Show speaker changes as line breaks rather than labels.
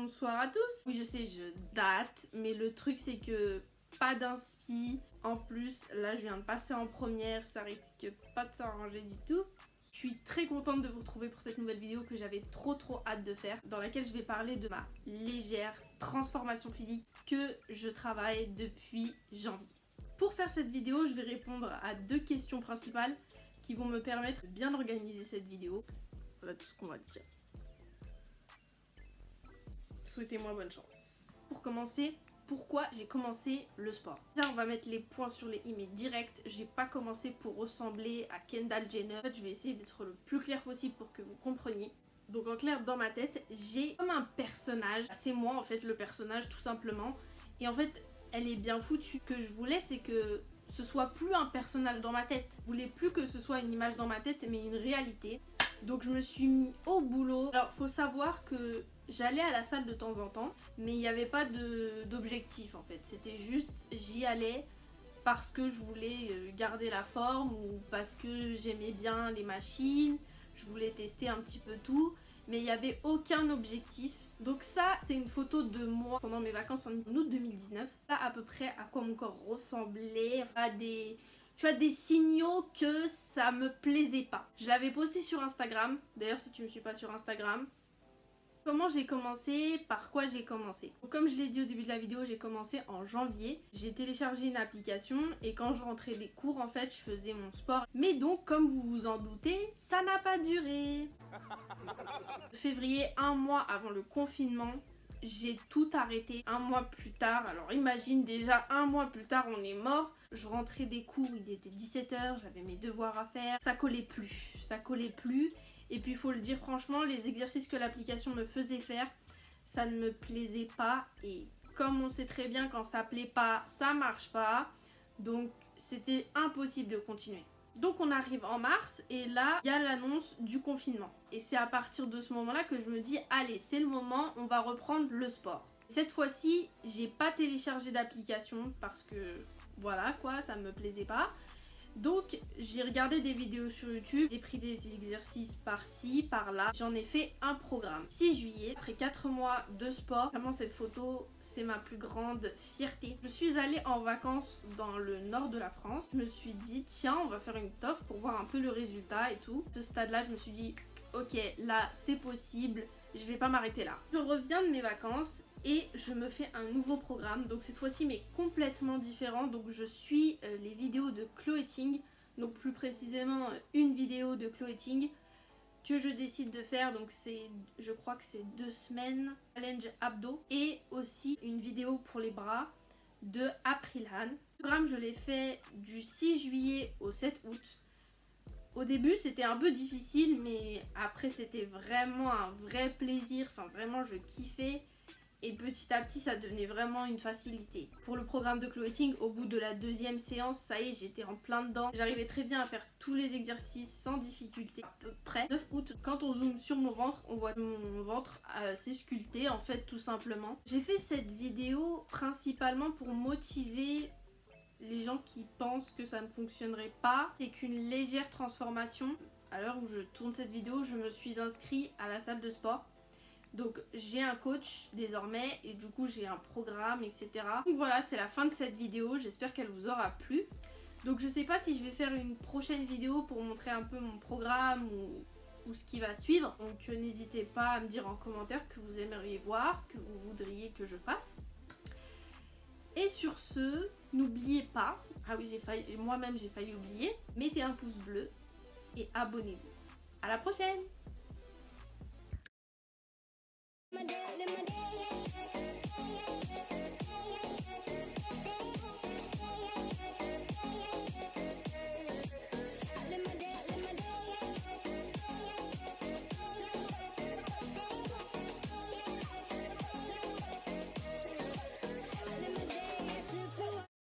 Bonsoir à tous. Oui, je sais, je date, mais le truc c'est que pas d'inspi. En plus, là je viens de passer en première, ça risque pas de s'arranger du tout. Je suis très contente de vous retrouver pour cette nouvelle vidéo que j'avais trop hâte de faire, dans laquelle je vais parler de ma légère transformation physique que je travaille depuis janvier. Pour faire cette vidéo, je vais répondre à deux questions principales qui vont me permettre de bien organiser cette vidéo. Voilà tout ce qu'on va dire. Souhaitez-moi bonne chance. Pour commencer, pourquoi j'ai commencé le sport? Là, on va mettre les points sur les i, mais direct. J'ai pas commencé pour ressembler à Kendall Jenner. En fait, je vais essayer d'être le plus clair possible pour que vous compreniez. Donc en clair, dans ma tête, j'ai comme un personnage. C'est moi en fait, le personnage tout simplement. Et en fait, elle est bien foutue. Ce que je voulais, c'est que ce soit plus un personnage dans ma tête. Je voulais plus que ce soit une image dans ma tête, mais une réalité. Donc je me suis mis au boulot. Alors faut savoir que j'allais à la salle de temps en temps, mais il n'y avait pas d'objectif en fait. C'était juste j'y allais parce que je voulais garder la forme ou parce que j'aimais bien les machines. Je voulais tester un petit peu tout, mais il n'y avait aucun objectif. Donc ça, c'est une photo de moi pendant mes vacances en août 2019. Là à peu près à quoi mon corps ressemblait, enfin tu as des signaux que ça me plaisait pas. Je l'avais posté sur Instagram. D'ailleurs, si tu me suis pas sur Instagram. Comment j'ai commencé? Par quoi j'ai commencé? Donc, comme je l'ai dit au début de la vidéo, j'ai commencé en janvier. J'ai téléchargé une application et quand je rentrais des cours, en fait, je faisais mon sport. Mais donc, comme vous vous en doutez, ça n'a pas duré. Février, un mois avant le confinement, j'ai tout arrêté. Un mois plus tard, alors imagine déjà un mois plus tard, on est mort. Je rentrais des cours, il était 17h, j'avais mes devoirs à faire. Ça collait plus. Et puis il faut le dire franchement, les exercices que l'application me faisait faire, ça ne me plaisait pas. Et comme on sait très bien, quand ça plaît pas, ça marche pas. Donc c'était impossible de continuer. Donc on arrive en mars et là, il y a l'annonce du confinement. Et c'est à partir de ce moment-là que je me dis, allez, c'est le moment, on va reprendre le sport. Cette fois-ci, j'ai pas téléchargé d'application parce que voilà quoi, ça me plaisait pas. Donc j'ai regardé des vidéos sur YouTube, j'ai pris des exercices par-ci, par-là, j'en ai fait un programme. 6 juillet, après 4 mois de sport, vraiment cette photo, c'est ma plus grande fierté. Je suis allée en vacances dans le nord de la France, je me suis dit tiens on va faire une toffe pour voir un peu le résultat et tout. À ce stade là je me suis dit ok là c'est possible, je vais pas m'arrêter là. Je reviens de mes vacances et je me fais un nouveau programme, donc cette fois-ci mais complètement différent. Donc je suis les vidéos de Chloé Ting, donc plus précisément une vidéo de Chloé Ting que je décide de faire, donc c'est, je crois que c'est 2 semaines, challenge abdos, et aussi une vidéo pour les bras de April Han. Le programme je l'ai fait du 6 juillet au 7 août. Au début c'était un peu difficile, mais après c'était vraiment un vrai plaisir, enfin vraiment je kiffais. Et petit à petit, ça devenait vraiment une facilité. Pour le programme de Chloé Ting, au bout de la 2e séance, ça y est, j'étais en plein dedans. J'arrivais très bien à faire tous les exercices sans difficulté, à peu près. 9 août, quand on zoome sur mon ventre, on voit mon ventre s'est sculpté, en fait, tout simplement. J'ai fait cette vidéo principalement pour motiver les gens qui pensent que ça ne fonctionnerait pas. C'est qu'une légère transformation. À l'heure où je tourne cette vidéo, je me suis inscrite à la salle de sport. Donc j'ai un coach désormais et du coup j'ai un programme, etc. Donc voilà, c'est la fin de cette vidéo, j'espère qu'elle vous aura plu. Donc je sais pas si je vais faire une prochaine vidéo pour montrer un peu mon programme ou ce qui va suivre. Donc n'hésitez pas à me dire en commentaire ce que vous aimeriez voir, ce que vous voudriez que je fasse. Et sur ce, n'oubliez pas, ah oui moi-même j'ai failli oublier, mettez un pouce bleu et abonnez-vous. À la prochaine!
My dad